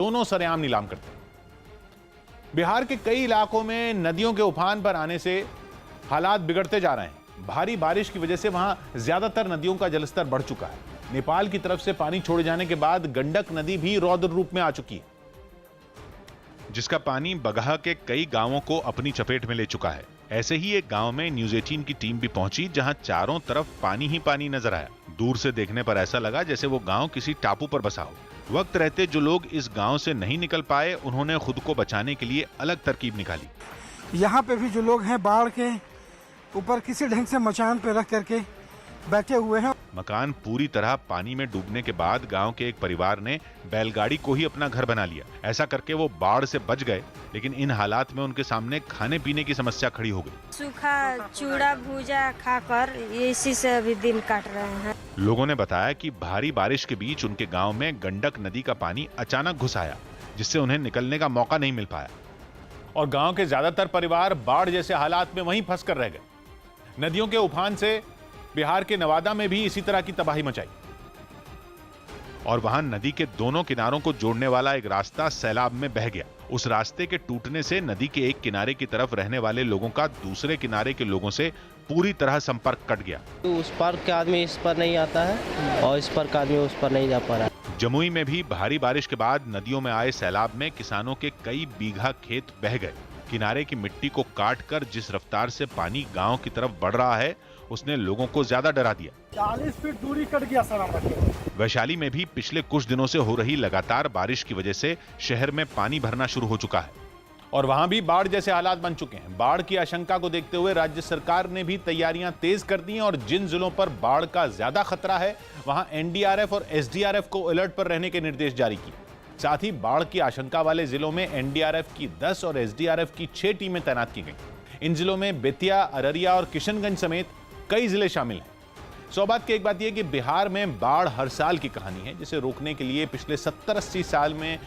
दोनों सरेआम नीलाम करते हैं। बिहार के कई इलाकों में नदियों के उफान पर आने से हालात बिगड़ते जा रहे हैं। भारी बारिश की वजह से वहां ज्यादातर नदियों का जलस्तर बढ़ चुका है। नेपाल की तरफ से पानी छोड़े जाने के बाद गंडक नदी भी रौद्र रूप में आ चुकी है, जिसका पानी बगहा के कई गांवों को अपनी चपेट में ले चुका है। ऐसे ही एक गांव में न्यूज 18 की टीम भी पहुंची, जहां चारों तरफ पानी ही पानी नजर आया। दूर से देखने पर ऐसा लगा जैसे वो गांव किसी टापू पर बसा हो। वक्त रहते जो लोग इस गांव से नहीं निकल पाए, उन्होंने खुद को बचाने के लिए अलग तरकीब निकाली। यहाँ पे भी जो लोग हैं बाढ़ के ऊपर किसी ढंग से मचान पे रख करके बैठे हुए हैं। मकान पूरी तरह पानी में डूबने के बाद गांव के एक परिवार ने बैलगाड़ी को ही अपना घर बना लिया। ऐसा करके वो बाढ़ से बच गए, लेकिन इन हालात में उनके सामने खाने पीने की समस्या खड़ी हो गई। सूखा चूड़ा भूजा खाकर इसी से अभी दिन काट रहे हैं। लोगों ने बताया कि भारी बारिश के बीच उनके गांव में गंडक नदी का पानी अचानक घुस आया, जिससे उन्हें निकलने का मौका नहीं मिल पाया और गांव के ज्यादातर परिवार बाढ़ जैसे हालात में वहीं फंस कर रह गए। नदियों के उफान से बिहार के नवादा में भी इसी तरह की तबाही मचाई और वहां नदी के दोनों किनारों को जोड़ने वाला एक रास्ता सैलाब में बह गया। उस रास्ते के टूटने से नदी के एक किनारे की तरफ रहने वाले लोगों का दूसरे किनारे के लोगों से पूरी तरह संपर्क कट गया। तो उस पार का आदमी इस पर नहीं आता है और इस पर का आदमी उस पर नहीं जा पा रहा है। जमुई में भी भारी बारिश के बाद नदियों में आए सैलाब में किसानों के कई बीघा खेत बह गए। किनारे की मिट्टी को काट कर जिस रफ्तार से पानी गांव की तरफ बढ़ रहा है, उसने लोगों को ज्यादा डरा दिया। 40 फीट दूरी कट गया सर। वैशाली में भी पिछले कुछ दिनों से हो रही लगातार बारिश की वजह से शहर में पानी भरना शुरू हो चुका है और वहां भी बाढ़ जैसे हालात बन चुके हैं। बाढ़ की आशंका को देखते हुए राज्य सरकार ने भी तैयारियां तेज कर दी हैं और जिन जिलों पर बाढ़ का ज्यादा खतरा है, वहां एनडीआरएफ और एसडीआरएफ को अलर्ट पर रहने के निर्देश जारी किए। साथ ही बाढ़ की आशंका वाले जिलों में एनडीआरएफ की 10 और एसडीआरएफ की 6 टीमें तैनात की गई। इन जिलों में बेतिया, अररिया और किशनगंज समेत कई जिले शामिल हैं। सौभाग्य की एक बात यह कि बिहार में बाढ़ हर साल की कहानी है, जिसे रोकने के लिए पिछले 70-80 साल में